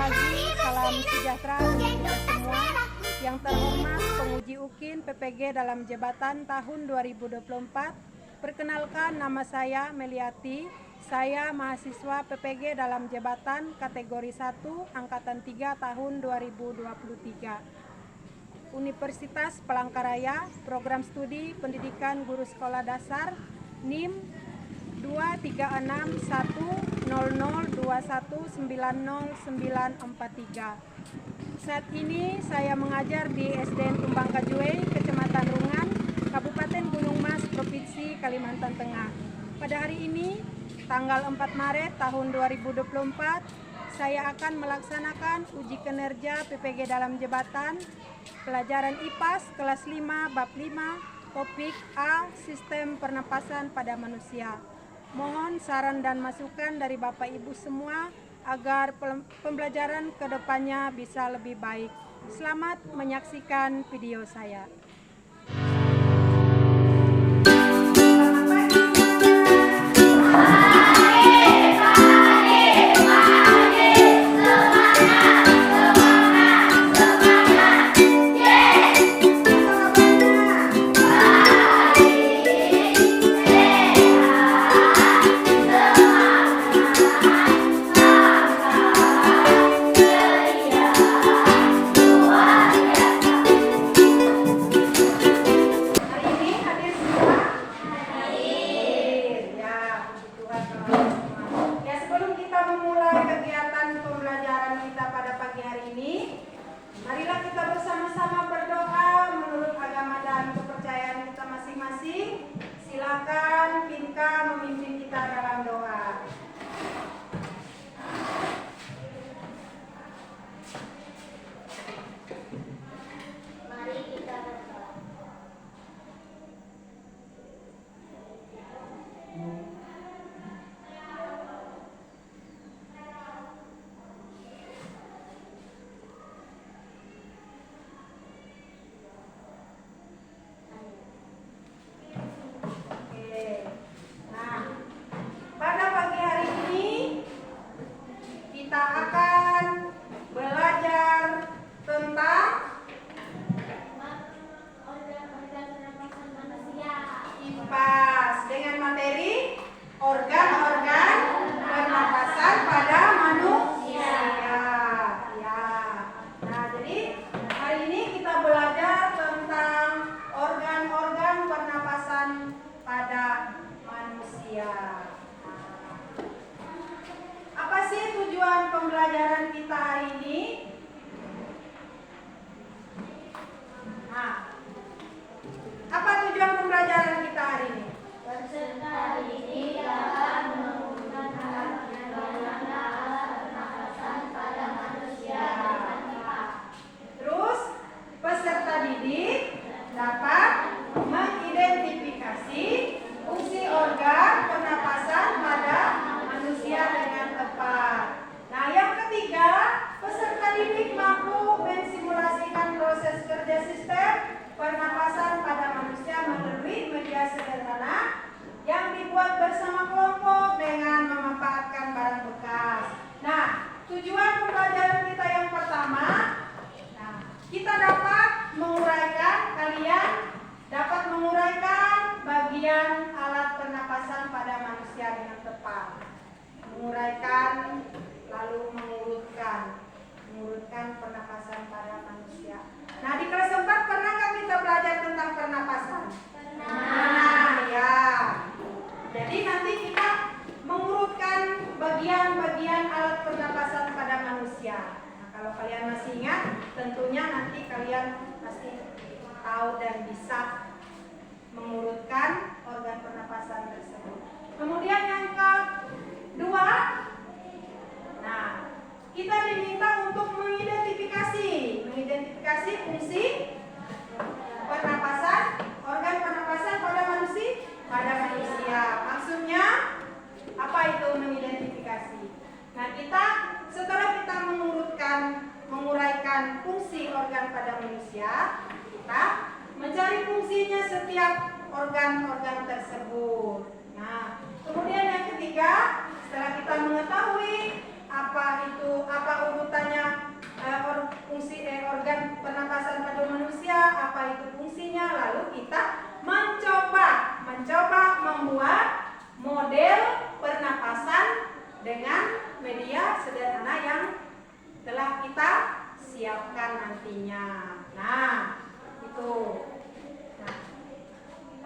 pagi, salam sejahtera untuk kita semua. Yang terhormat penguji UKIN PPG dalam jabatan tahun 2024. Perkenalkan, nama saya Meliati. Saya mahasiswa PPG dalam jabatan kategori 1 angkatan 3 tahun 2023. Universitas Palangkaraya, Program Studi Pendidikan Guru Sekolah Dasar, NIM 2361002190943. Saat ini saya mengajar di SDN Tumbang Kajuei, Kecamatan Rungan, Kabupaten Gunung Mas, Provinsi Kalimantan Tengah. Pada hari ini, tanggal 4 Maret tahun 2024, saya akan melaksanakan uji kinerja PPG dalam jabatan pelajaran IPAS kelas 5 bab 5, topik A, Sistem Pernapasan pada Manusia. Mohon saran dan masukan dari Bapak Ibu semua agar pembelajaran kedepannya bisa lebih baik. Selamat menyaksikan video saya. Marilah kita bersama-sama berdoa menurut agama dan kepercayaan kita masing-masing. Silakan Pinka memimpin kita dalam doa. Mari kita berdoa. Kita akan belajar tentang organ-organ pernapasan manusia. IPAS dengan materi organ-organ pernapasan pada manusia. Ya. Nah, jadi hari ini kita belajar tentang organ-organ pernapasan pada manusia. Apa sih tujuan pembelajaran kita hari ini? Nah, apa tujuan pembelajaran kita hari ini? Peserta didik dapat menggunakan bagaimana alat pernapasan pada manusia dengan tepat. Terus, peserta didik dapat mengidentifikasi fungsi organ pernapasan pada manusia dengan tepat. Nah, yang ketiga, peserta didik mampu mensimulasikan proses kerja sistem pernapasan pada manusia melalui media sederhana yang dibuat bersama kelompok dengan memanfaatkan barang bekas. Nah, tujuan pembelajaran kita yang pertama, kita dapat menguraikan, kalian dapat menguraikan bagian alat pernapasan pada manusia dengan tepat. Menguraikan, lalu mengurutkan pernapasan pada manusia. Nah, di kelas 4 pernah nggak kita belajar tentang pernapasan? Pernah, ya. Jadi nanti kita mengurutkan bagian-bagian alat pernapasan pada manusia. Nah, kalau kalian masih ingat, tentunya nanti kalian pasti tahu dan bisa mengurutkan organ pernapasan tersebut. Kemudian yang kedua, nah, kita diminta untuk mengidentifikasi fungsi pernapasan, organ pernapasan pada manusia. Maksudnya apa itu mengidentifikasi? Nah, setelah kita menguraikan fungsi organ pada manusia, kita mencari fungsinya setiap organ-organ tersebut. Nah, kemudian yang ketiga, setelah kita mengetahui apa urutannya media sederhana yang telah kita siapkan nantinya. Nah, itu. Nah,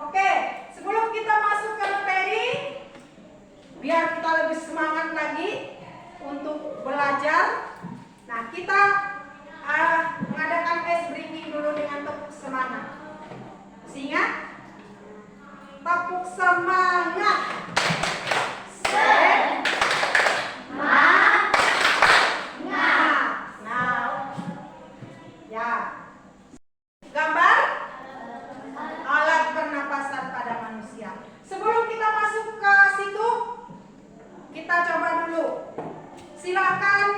oke, sebelum kita masuk ke materi, biar kita lebih semangat lagi untuk belajar. Nah, kita mengadakan ice breaking dulu dengan tepuk semangat. Masih ingat? Tepuk semangat. Nah, ya. Gambar alat pernapasan pada manusia. Sebelum kita masuk ke situ, kita coba dulu. Silakan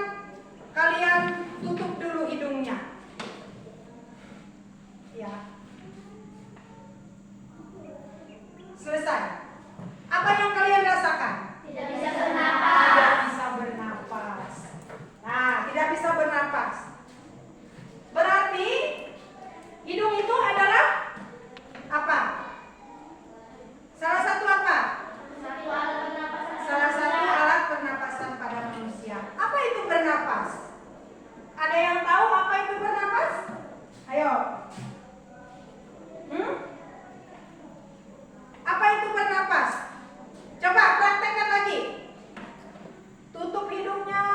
kalian tutup dulu hidungnya. Ya. Selesai. Apa yang kalian rasakan? Tidak bisa bernapas. Tidak bisa bernapas. Nah, tidak bisa bernapas. Berarti hidung itu adalah apa? Salah satu apa? Satu alat pernapasan. Salah satu alat pernapasan pada manusia. Apa itu bernapas? Ada yang tahu apa itu bernapas? Ayo. Apa itu bernapas? Coba praktekkan lagi. Tutup hidungnya,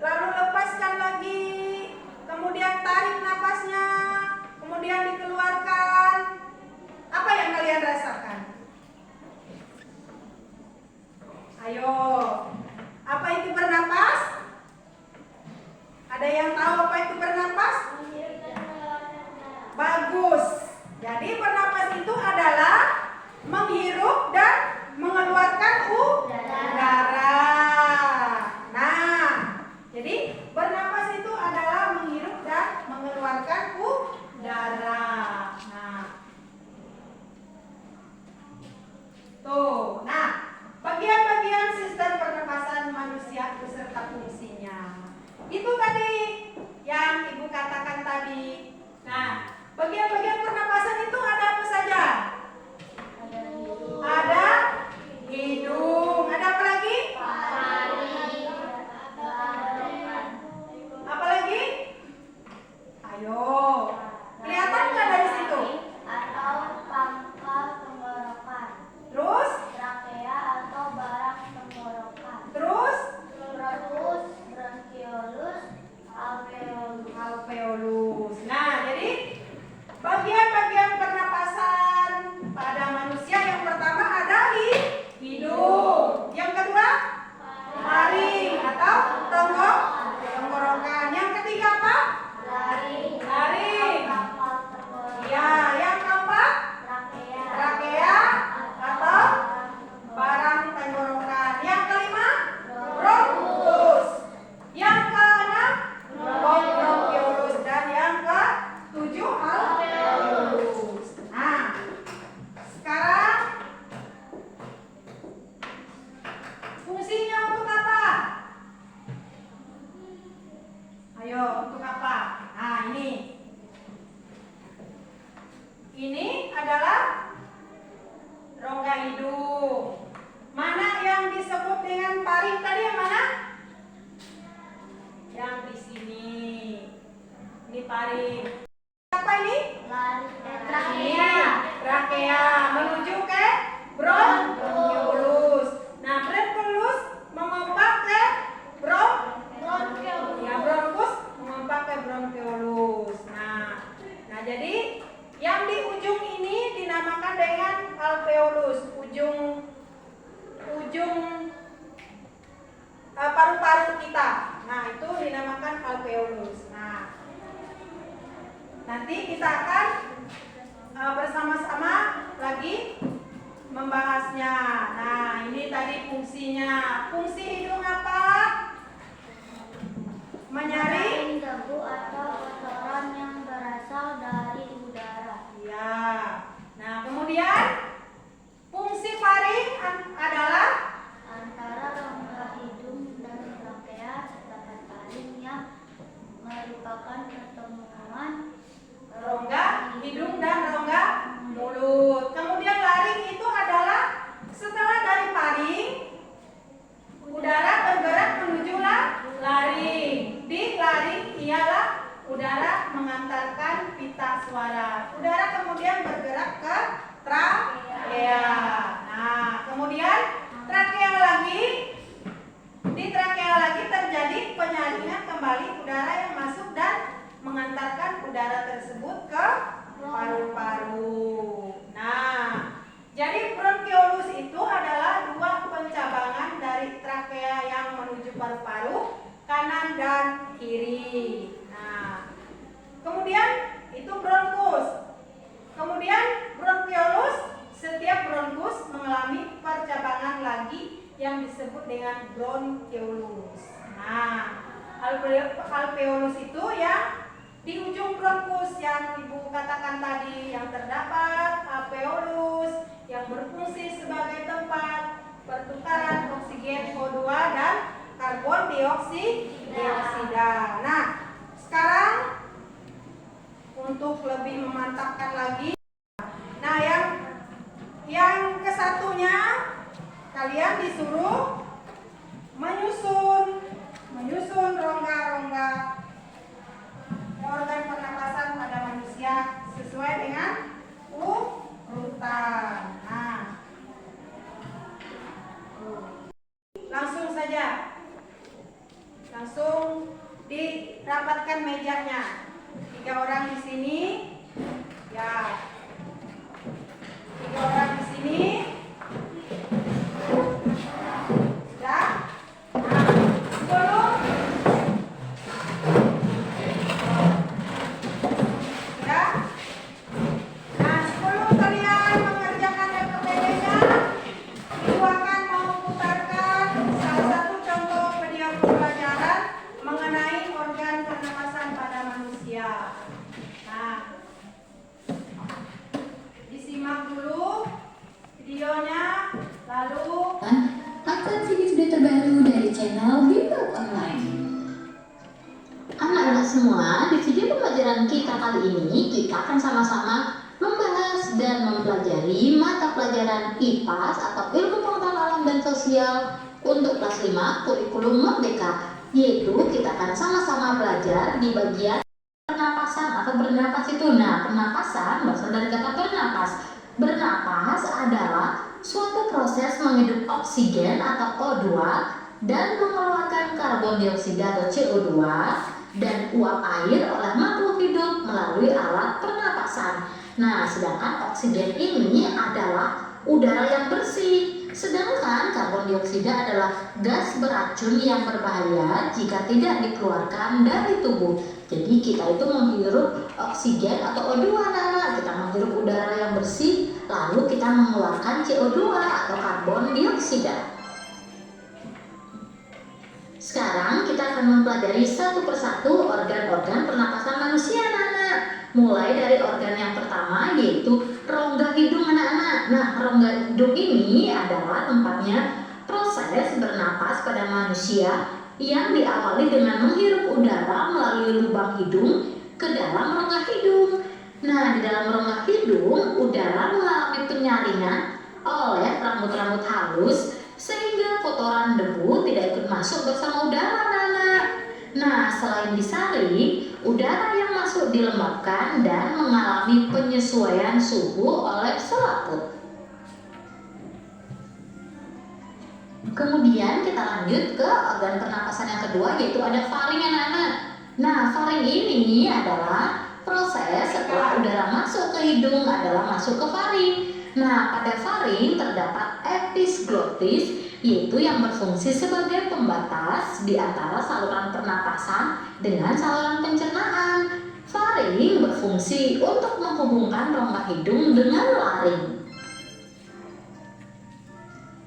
lalu lepaskan lagi, kemudian tarik napasnya, kemudian dikeluarkan. Apa yang kalian rasakan? Ayo. Apa itu bernapas? Ada yang tahu apa itu bernapas? Bagus. Jadi bernapas itu adalah menghirup dan mengeluarkan udara. Nah, jadi bernapas itu adalah menghirup dan mengeluarkan udara. Nah, tuh. Nah, bagian-bagian sistem pernapasan manusia beserta fungsinya. Itu tadi yang Ibu katakan tadi. Nah, bagian-bagian pernapasan itu ada apa saja? Ada hidung. Ada apa lagi? Apa lagi? Ayo. Kelihatan nggak dari situ? Atau pangkal tenggorokan. Terus? Trakea atau barang tenggorokan. Terus? Bronkus, bronkiolus, alveolus. Alveolus. Nah, jadi bagian-bagian pernapasan pada manusia yang pertama ada hidung. Yang kedua, taring atau tenggorokan. Yang ketiga apa? Laring. Laring. Pangkal tenggorokan. Ya, yang keempat, Trakea. trakea atau barang tenggorokan. Yang kelima, bronkus. Yang keenam, bronkiolus. Dan yang ketujuh, alveolus. Nah, sekarang fungsinya untuk apa? Ayo, untuk apa? Nah, ini adalah rongga hidung. Mana yang disebut dengan taring tadi, yang mana? Yang di sini. Ini taring. Apa ini? Ini trakea menuju ke bronkiolus. Nah, bronkiolus mengompak ke ya, bronkus mengompak ke bronkiolus. Nah, jadi yang di ujung ini dinamakan dengan alveolus. Ujung paru-paru kita. Nah, itu dinamakan alveolus. Nah, nanti kita akan bersama-sama lagi membahasnya. Nah, ini tadi fungsinya. Fungsi hidung apa? Menyaring debu atau kotoran yang berasal dari udara. ya. Nah, kemudian fungsi taring adalah Antara rongga hidung dan trakea terdapat taring yang merupakan pertemuan rongga hidung dan rongga mulut. Kemudian laring itu adalah setelah dari taring udara bergerak kembali udara yang masuk dan mengantarkan udara tersebut ke paru-paru. Nah, jadi bronkiolus itu adalah dua pencabangan dari trakea yang menuju paru-paru, kanan dan kiri. Nah, kemudian itu bronkus. Kemudian bronkiolus, setiap bronkus mengalami percabangan lagi yang disebut dengan bronkiolus. Nah, alveolus itu yang di ujung bronkus yang Ibu katakan tadi, yang terdapat alveolus yang berfungsi sebagai tempat pertukaran oksigen O2 dan karbon dioksida. Nah, sekarang untuk lebih memantapkan lagi, nah yang kesatunya kalian disuruh menyusun rongga-rongga organ pernapasan pada manusia sesuai dengan urutan. Nah, langsung saja, langsung dirapatkan mejanya. 3 orang di sini, ya. 3 orang di sini. Sudah? Nah, 10. Sudah? Nah, 10 kalian mengerjakan RPTD-nya. Ibu akan memutarkan salah satu contoh video pembelajaran mengenai organ pernapasan pada manusia. Nah, disimak dulu videonya, lalu akan video terbaru dari channel Bimbel Online. Anak-anak semua, di video pembelajaran kita kali ini kita akan sama-sama membahas dan mempelajari mata pelajaran IPAS atau Ilmu Pengetahuan Alam dan Sosial untuk kelas 5 kurikulum Merdeka, yaitu kita akan sama-sama belajar di bagian pernapasan atau bernapas itu. Nah, pernapasan berasal dari kata bernapas. Bernapas adalah suatu proses menghirup oksigen atau O2 dan mengeluarkan karbon dioksida atau CO2 dan uap air oleh makhluk hidup melalui alat pernapasan. Nah, sedangkan oksigen ini adalah udara yang bersih, sedangkan karbon dioksida adalah gas beracun yang berbahaya jika tidak dikeluarkan dari tubuh. Jadi kita itu menghirup oksigen atau O2, kita menghirup udara yang bersih, lalu kita mengeluarkan CO2 atau karbon dioksida. Sekarang kita akan mempelajari satu persatu organ-organ pernapasan manusia, anak-anak. Mulai dari organ yang pertama, yaitu rongga hidung, anak-anak. Nah, rongga hidung ini adalah tempatnya proses bernapas pada manusia yang diawali dengan menghirup udara melalui lubang hidung ke dalam rongga hidung. Nah, di dalam rongga hidung, udara mengalami penyaringan oleh rambut-rambut halus sehingga kotoran debu tidak ikut masuk bersama udara, anak-anak. Nah, selain disaring, udara yang masuk dilembabkan dan mengalami penyesuaian suhu oleh selaput. Kemudian kita lanjut ke organ pernapasan yang kedua, yaitu ada faring, anak-anak. Nah, faring ini adalah proses setelah udara masuk ke hidung adalah masuk ke faring. Nah, pada faring terdapat episglottis, yaitu yang berfungsi sebagai pembatas di antara saluran pernapasan dengan saluran pencernaan. Faring berfungsi untuk menghubungkan rongga hidung dengan laring.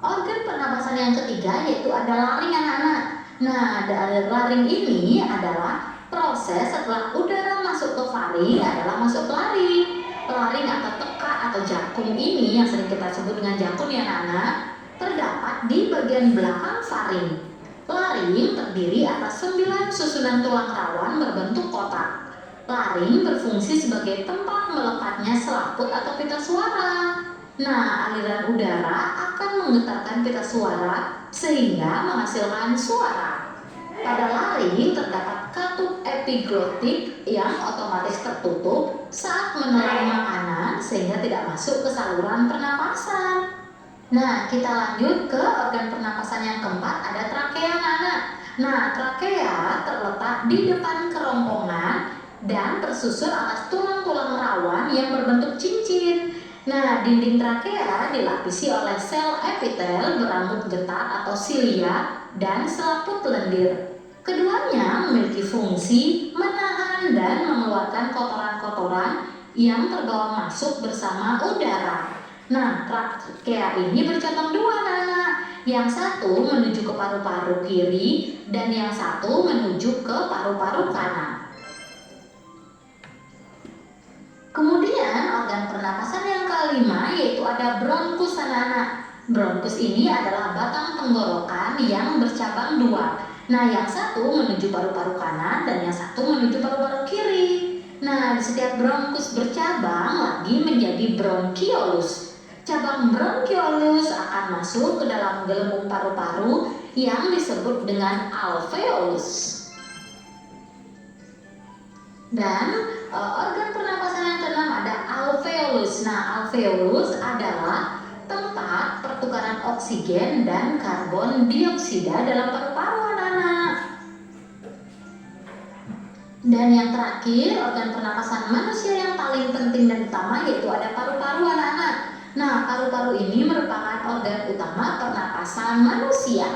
Organ pernapasan yang ketiga yaitu ada laring, anak-anak. Nah, dari laring ini adalah proses setelah udara masuk ke faring adalah masuk ke laring. Laring atau tekak atau jakum ini yang sering kita sebut dengan jakum, ya anak-anak, terdapat di bagian belakang faring. Laring terdiri atas 9 susunan tulang rawan berbentuk kotak. Laring berfungsi sebagai tempat melekatnya selaput atau pita suara. Nah, aliran udara akan menggetarkan pita suara sehingga menghasilkan suara. Pada laring terdapat katup epiglottik yang otomatis tertutup saat menelan makanan sehingga tidak masuk ke saluran pernapasan. Nah, kita lanjut ke organ pernapasan yang keempat, ada trakea, anak. Nah, trakea terletak di depan kerongkongan dan tersusun atas tulang-tulang rawan yang berbentuk cincin. Nah, dinding trakea dilapisi oleh sel epitel berambut getar atau silia dan selaput lendir. Keduanya memiliki fungsi menahan dan mengeluarkan kotoran-kotoran yang terbawa masuk bersama udara. Nah, trakea ini bercabang dua, Nana. Yang satu menuju ke paru-paru kiri dan yang satu menuju ke paru-paru kanan. Kemudian organ pernapasan yang kelima yaitu ada bronkus, anak-anak. Bronkus ini adalah batang tenggorokan yang bercabang dua. Nah, yang satu menuju paru-paru kanan dan yang satu menuju paru-paru kiri. Nah, di setiap bronkus bercabang lagi menjadi bronkiolus. Cabang bronkiolus akan masuk ke dalam gelembung paru-paru yang disebut dengan alveolus. Dan organ pernapasan yang keenam ada alveolus. Nah, alveolus adalah tempat pertukaran oksigen dan karbon dioksida dalam paru-paru, anak-anak. Dan yang terakhir, organ pernapasan manusia yang paling penting dan utama yaitu ada paru-paru, anak-anak. Nah, paru-paru ini merupakan organ utama pernapasan manusia.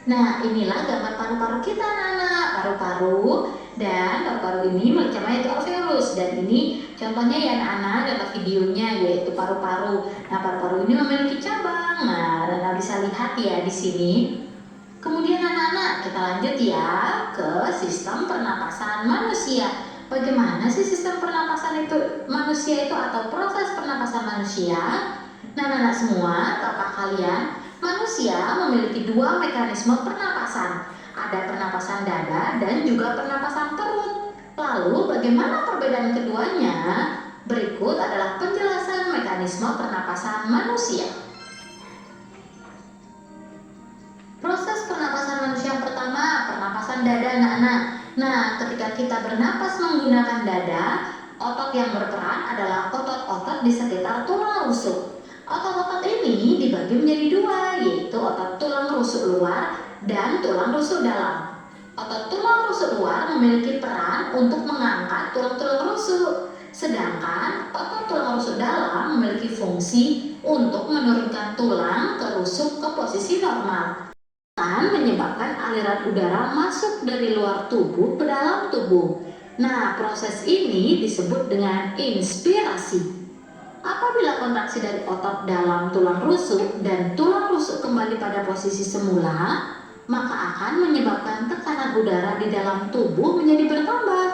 Nah, inilah gambar paru-paru kita, anak-anak. Paru-paru dan paru-paru ini macamnya itu alveolus. Dan ini contohnya ya anak-anak, data videonya yaitu paru-paru. Nah, paru-paru ini memiliki cabang. Nah, anak bisa lihat ya di sini. Kemudian anak-anak, kita lanjut ya ke sistem pernapasan manusia. Bagaimana sih sistem pernapasan itu manusia itu atau proses pernapasan manusia? Nah, anak-anak semua, tahukah kalian? Manusia memiliki dua mekanisme pernapasan. Ada pernapasan dada dan juga pernapasan perut. Lalu, bagaimana perbedaan keduanya? Berikut adalah penjelasan mekanisme pernapasan manusia. Proses pernapasan manusia yang pertama, pernapasan dada, anak-anak. Nah, ketika kita bernapas menggunakan dada, otot yang berperan adalah otot-otot di sekitar tulang rusuk. Otot-otot ini dibagi menjadi dua, yaitu otot tulang rusuk luar dan tulang rusuk dalam. Otot tulang rusuk luar memiliki peran untuk mengangkat tulang-tulang rusuk, sedangkan otot tulang rusuk dalam memiliki fungsi untuk menurunkan tulang ke rusuk ke posisi normal, menyebabkan aliran udara masuk dari luar tubuh ke dalam tubuh. Nah, proses ini disebut dengan inspirasi. Apabila kontraksi dari otot dalam tulang rusuk dan tulang rusuk kembali pada posisi semula, maka akan menyebabkan tekanan udara di dalam tubuh menjadi bertambah.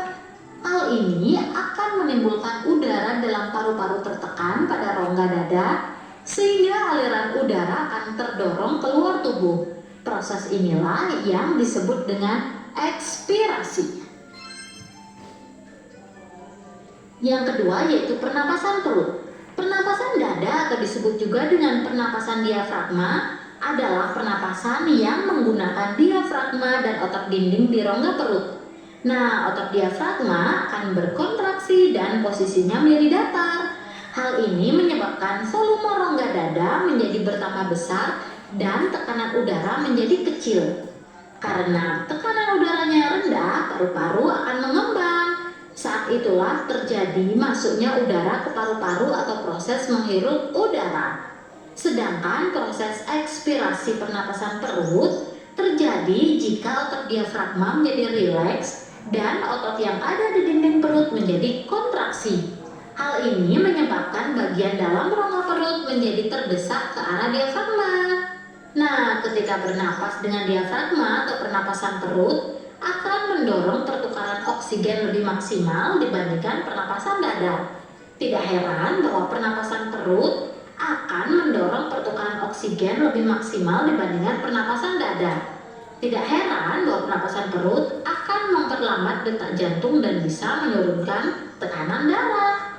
Hal ini akan menimbulkan udara dalam paru-paru tertekan pada rongga dada, sehingga aliran udara akan terdorong keluar tubuh. Proses inilah yang disebut dengan ekspirasi. Yang kedua yaitu pernapasan perut. Pernapasan dada atau disebut juga dengan pernapasan diafragma adalah pernapasan yang menggunakan diafragma dan otot dinding di rongga perut. Nah, otot diafragma akan berkontraksi dan posisinya menjadi datar. Hal ini menyebabkan volume rongga dada menjadi bertambah besar dan tekanan udara menjadi kecil. Karena tekanan udaranya rendah, paru-paru akan mengembang. Saat itulah terjadi masuknya udara ke paru-paru atau proses menghirup udara. Sedangkan proses ekspirasi pernapasan perut terjadi jika otot diafragma menjadi rileks dan otot yang ada di dinding perut menjadi kontraksi. Hal ini menyebabkan bagian dalam rongga perut menjadi terdesak ke arah diafragma. Nah, ketika bernapas dengan diafragma atau pernapasan perut akan mendorong pertukaran oksigen lebih maksimal dibandingkan pernapasan dada. Tidak heran bahwa pernapasan perut akan mendorong pertukaran oksigen lebih maksimal dibandingkan pernapasan dada. Tidak heran bahwa pernapasan perut akan memperlambat detak jantung dan bisa menurunkan tekanan darah.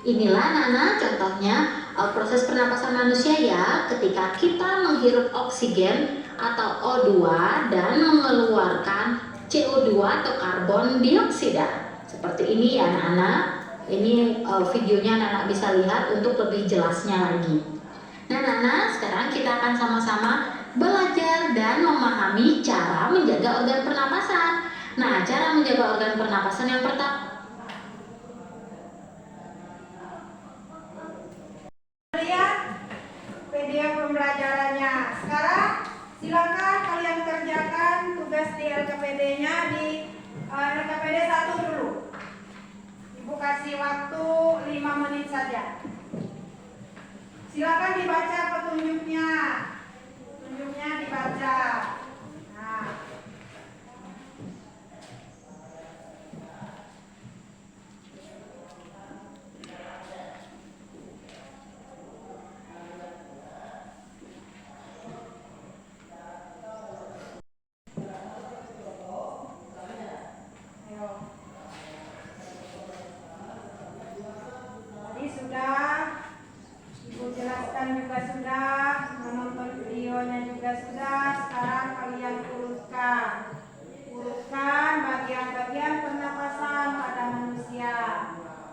Inilah anak-anak contohnya proses pernapasan manusia ya, ketika kita menghirup oksigen atau O2 dan mengeluarkan CO2 atau karbon dioksida. Seperti ini ya anak-anak. Ini videonya anak-anak bisa lihat untuk lebih jelasnya lagi. Nah, Nana, sekarang kita akan sama-sama belajar dan memahami cara menjaga organ pernapasan. Nah, cara menjaga organ pernapasan yang pertama. Lihat video pembelajarannya. Sekarang silakan kalian kerjakan tugas di LKPD-nya di LKPD 1 dulu. Ibu kasih waktu 5 menit saja. Silakan dibaca petunjuknya. Petunjuknya dibaca. Nah. Ayo. Tadi sudah Ibu jelaskan juga sudah, menonton videonya juga sudah. Sekarang kalian urutkan bagian-bagian pernapasan pada manusia.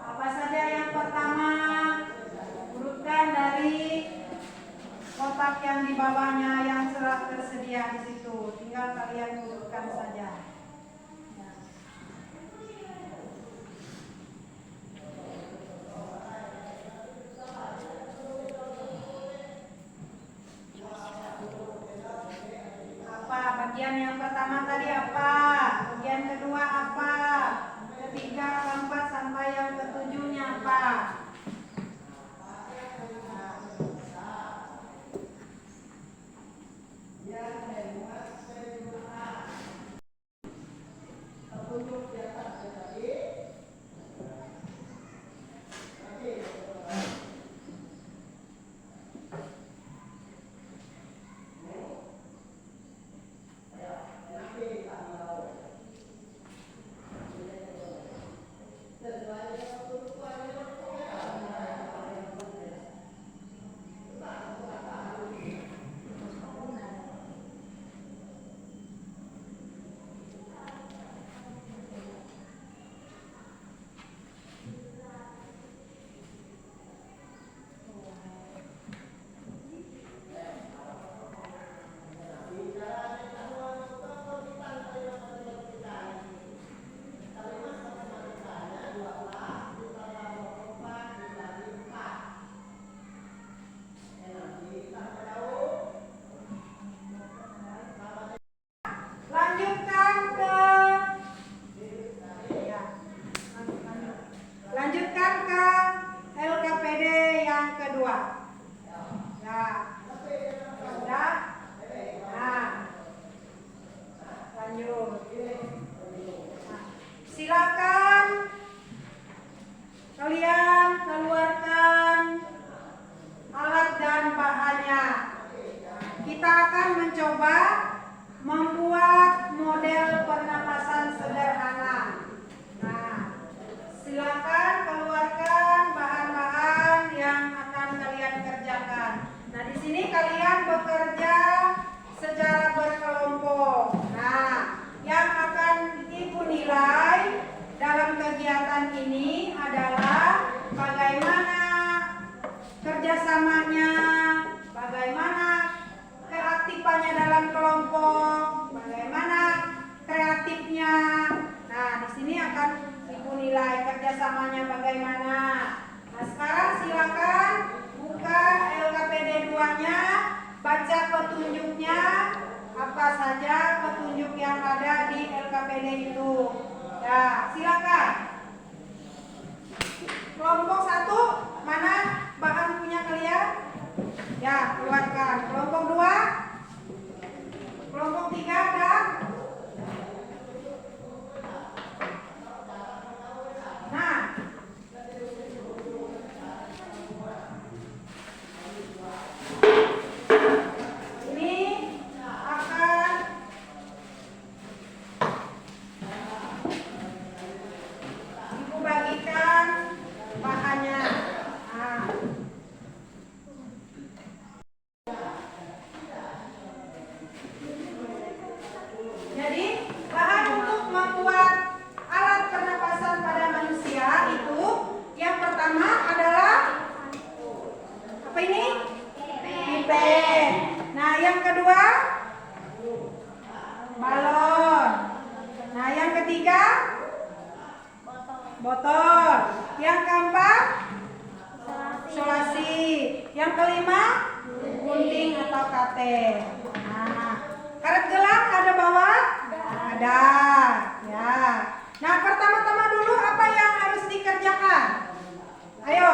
Apa saja yang pertama? Urutkan dari kotak yang di bawahnya yang sudah tersedia di situ. Tinggal kalian urutkan saja. Bagian yang pertama tadi apa? Bagian kedua apa? Ketiga, keempat sampai yang ketujuhnya apa? Lanjutkan ke LKPD yang kedua. Ya, sudah. Nah, lanjut. Nah, silakan kalian keluarkan alat dan bahannya. Kita akan mencoba membuat model pernapasan sederhana. Nah, silakan keluarkan bahan-bahan yang akan kalian kerjakan. Nah, di sini kalian bekerja secara berkelompok. Nah, yang akan Ibu nilai dalam kegiatan ini adalah bagaimana kerjasamanya, bagaimana keaktifannya dalam kelompok, bagaimana kreatifnya. Nah, di sini akan Ibu nilai kerjasamanya bagaimana. Nah, sekarang silakan buka LKPD 2-nya, baca petunjuknya, apa saja petunjuk yang ada di LKPD itu. Ya, silakan. Kelompok 1, mana bahan punya kalian? Ya, keluarkan. Kelompok 2, kelompok 3 ada? Nah, yang kedua balon. Nah, yang ketiga botol. Yang keempat isolasi. Yang kelima gunting atau kate. Nah, karet gelang ada bawa? Ada. Ya. Nah, pertama-tama dulu apa yang harus dikerjakan? Ayo.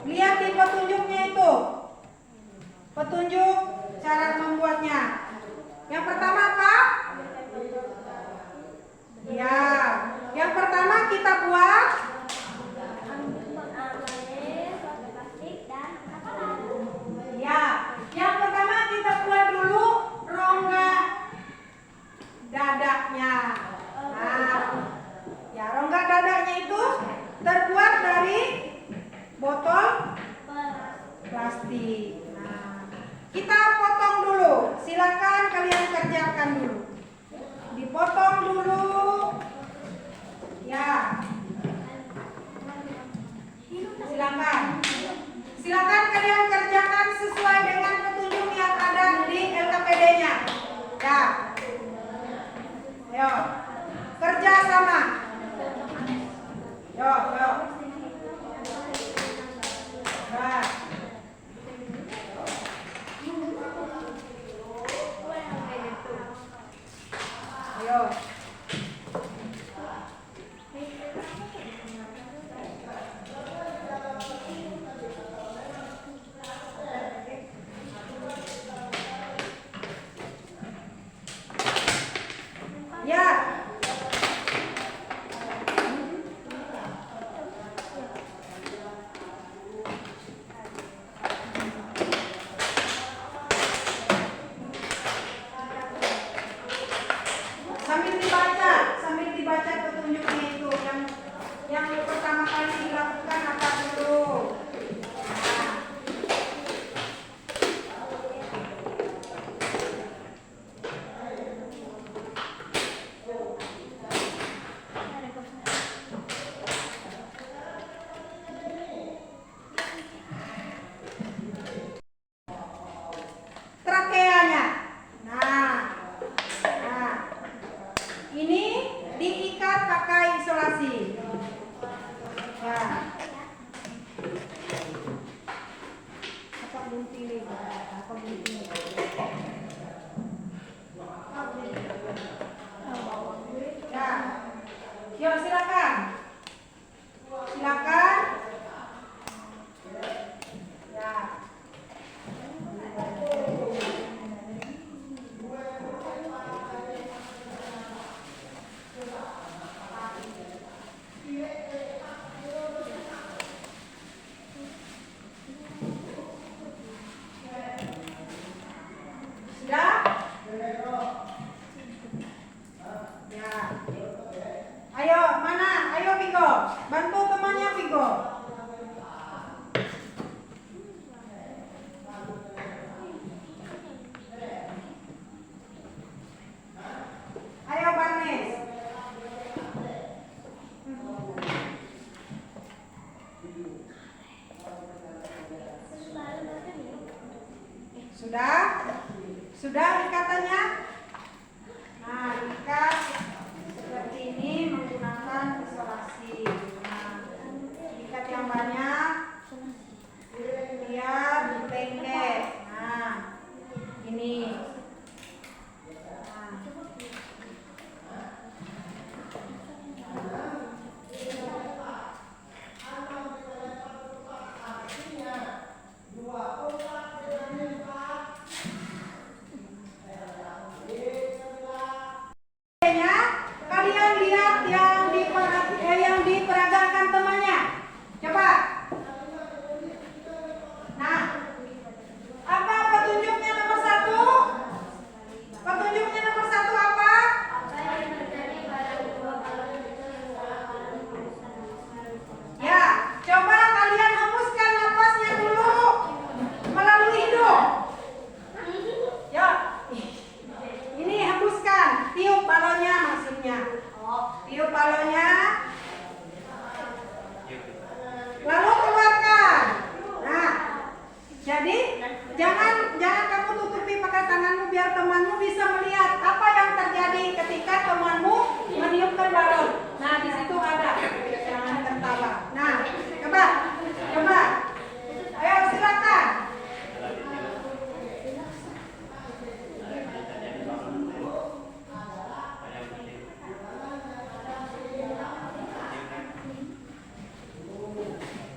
Lihat di petunjuknya itu. Petunjuk cara membuatnya. Yang pertama apa? Ya. Yang pertama kita buat ya. Yang pertama kita buat dulu rongga dadanya. Nah, ya rongga dadanya itu terbuat dari botol plastik. Nah, kita potong dulu. Silakan kalian kerjakan dulu. Dipotong dulu. Ya. Silakan. Silakan kalian kerjakan sesuai dengan petunjuk yang ada di LKPD-nya. Ya. Ayo. Kerja sama. Yo. Nah. Ayo. Ya. Sambil dibaca petunjuknya itu yang pertama kali dilakukan apa dulu. Nah. Trakeanya. Nah, ini diikat pakai isolasi. Ya. Apa gunting ini? Apa gunting ini? Ya. Yuk silakan. Silakan. Ya. Sudah? Ya. Ayo, mana? Ayo Vigo. Bantu temannya Vigo. Ayo Barnes. Sudah? Sudah ikatannya? Nah, ikat seperti ini menggunakan isolasi. Nah, ikat yang banyak biar lengket. Nah, ini. Nah. Kalian lihat yang diperagakan temannya. Coba jangan kamu tutupi pakai tanganmu biar temanmu bisa melihat apa yang terjadi ketika temanmu meniupkan balon. Nah, di situ ada. Jangan tertawa. Nah, coba. Ayo silakan.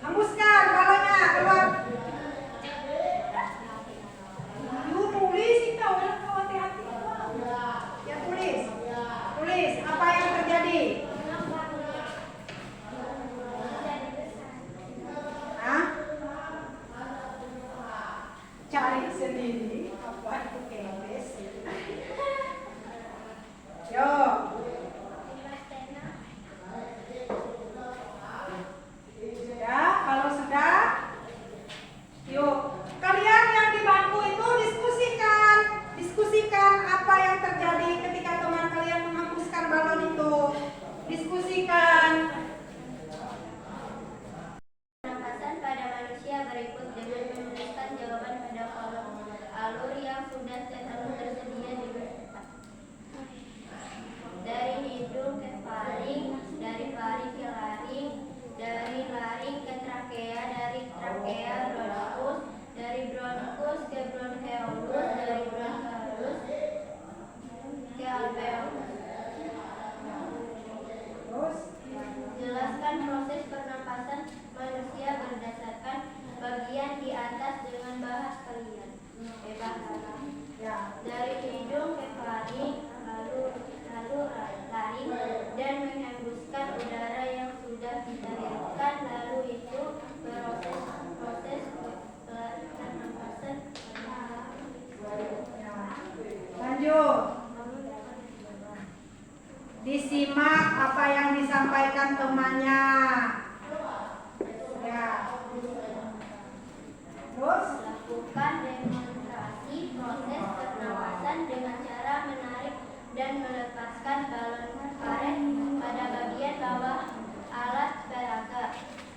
Hembuskan balonnya keluar. Yuk tulis kita udah hati-hati. Ya tulis. Tulis apa yang terjadi. Hah? Cari sendiri apa itu kebes. Yo. Sudah, kalau sudah, yuk. Kalian yang di bangku itu diskusikan apa yang terjadi ketika teman kalian menghembuskan balon itu. Diskusikan. Pernapasan pada manusia berikut dengan menuliskan jawaban pada kolom alur yang sudah tersedia di depan. Dari hidung ke faring, dari faring ke laring, dari laring ke trakea, dari trakea bronkus, dari bronkus ke bronkeolus, dari bronkeolus ke alveolus. Terus, Jelaskan proses pernapasan manusia berdasarkan bagian di atas dengan bahas kalian. Bahasa. ya. Dari hidung ke faring, lalu laring, dan menghembuskan udara yang sudah kita hidupkan, lalu itu proses pernapasan. Lanjut. Disimak apa yang disampaikan temannya. Ya. Terus, Lakukan demonstrasi proses pernapasan dengan cara menarik dan melepaskan balon karet pada bagian bawah alat peraga.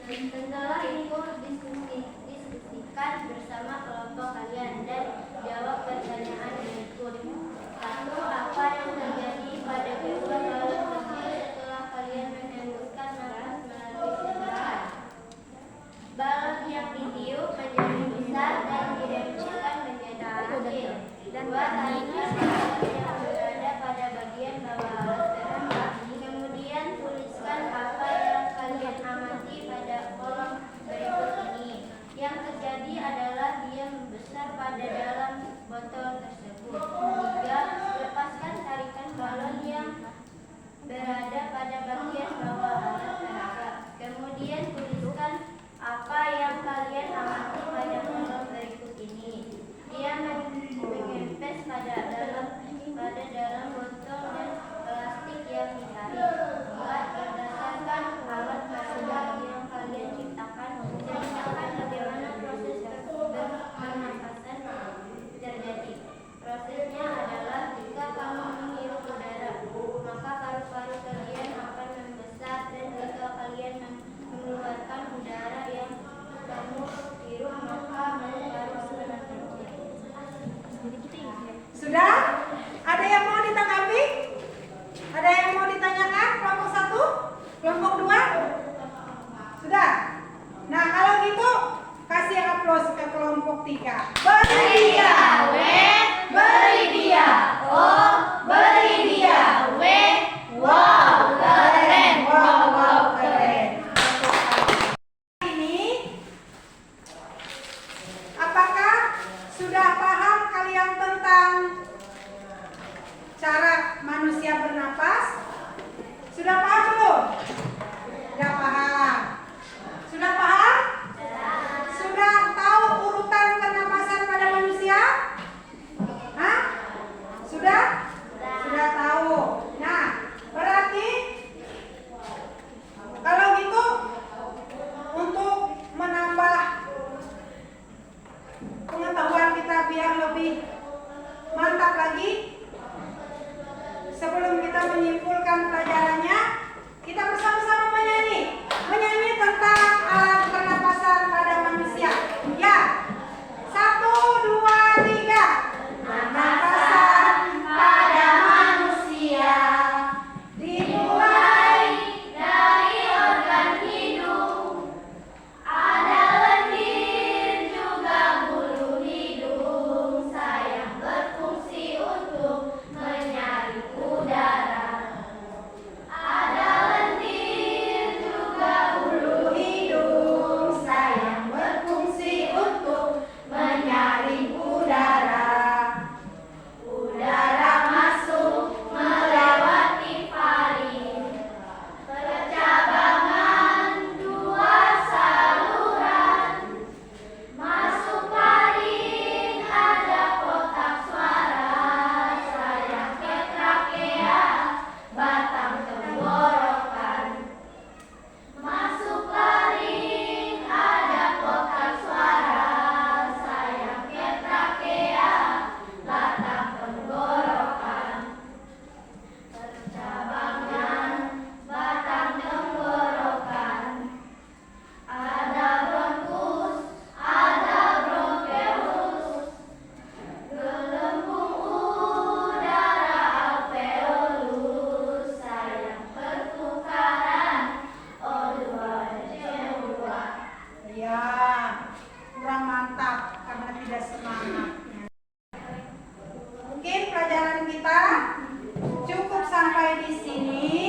Setelah itu diskusikan bersama kelompok kalian dan jawab pertanyaan berikut. 1. Apa yang terjadi pada kedua balon tersebut setelah kalian menghembuskan napas melalui sindang? Balon yang ditiup menjadi besar dan dihembuskan menjadi kecil. 2. Tarikan balon yang berada pada bagian bawah alat peraga. Kemudian tuliskan apa yang kalian amati pada kolom berikut ini. Yang terjadi adalah dia membesar pada dalam botol tersebut. 3. Lepaskan tarikan balon yang berada pada bagian bawah alat peraga. Kemudian tuliskan apa yang kalian amati pada kolom berikut ini. Dia mengempes pada dalam botol dan plastik yang ditarik. 4. Berdasarkan alat peraga yang kalian ciptakan, ceritakan bagaimana proses pernapasan terjadi. Prosesnya adalah jika kamu menghirup udara, maka paru-paru kalian akan membesar, dan jika kalian mengeluarkan udara yang kamu hirup, maka paru-paru akan kecil. sudah? Ada yang mau ditanggapi? Ada yang mau ditanyakan? Kelompok 1? Kelompok 2? Sudah? Nah, kalau gitu kasih aplaus ke kelompok 3. Beri dia W, beri dia O, beri dia W. Wow, keren. Wow, keren. Ini apakah sudah paham kalian tentang cara manusia bernapas? Sudah paham belum? Sudah paham. Sudah paham? Sudah tahu urutan pernapasan pada manusia? Hah? Sudah? Sudah tahu. Nah, berarti kalau gitu untuk menambah pengetahuan kita biar lebih mantap lagi, sebelum kita menyimpulkan pelajarannya, kita bersama-sama menyanyi tentang alat pernapasan pada manusia. Ya, 1, 2, 3. pelajaran kita cukup sampai di sini.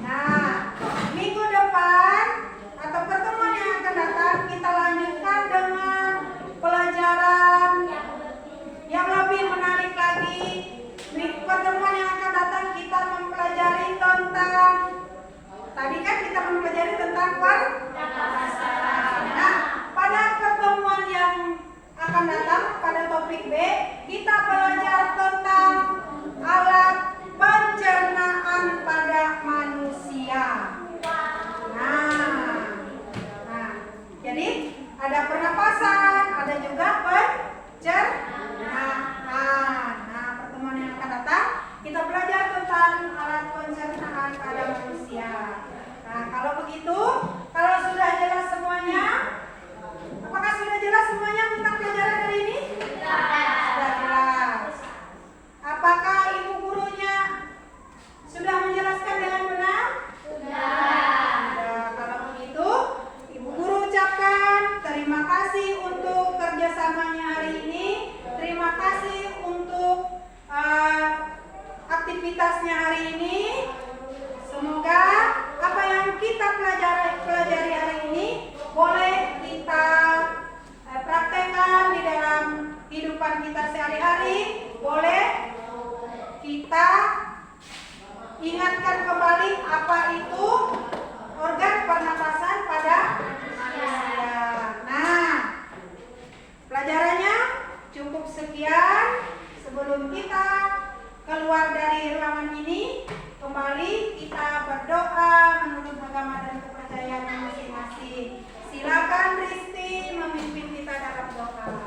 Nah, minggu depan atau pertemuan yang akan datang kita lanjutkan dengan pelajaran yang lebih menarik lagi. Pertemuan yang akan datang kita mempelajari tentang, tadi kan kita mempelajari tentang pernapasan. Nah, pada pertemuan yang akan datang pada topik B kita belajar tentang alat pencernaan pada manusia. Nah, jadi ada pernapasan, ada juga pencernaan. Nah, pertemuan yang akan datang kita belajar tentang alat pencernaan pada manusia. Nah, kalau begitu, kalau sudah jelas semuanya, apakah sudah jelas semuanya tentang pelajaran hari ini? Sudah jelas. Apakah ibu gurunya sudah menjelaskan dengan benar? Sudah. Kalau begitu, ibu guru ucapkan terima kasih untuk kerjasamanya hari ini. Terima kasih untuk aktivitasnya hari ini. Semoga apa yang kita pelajari hari ini boleh kita praktekkan di dalam kehidupan kita sehari-hari. Boleh kita ingatkan kembali apa itu organ pernapasan pada manusia. Nah, pelajarannya cukup sekian. Sebelum kita keluar dari ruangan ini, kembali kita berdoa menurut agama dan kepercayaan masing-masing. Silakan Risti memimpin kita dalam doa.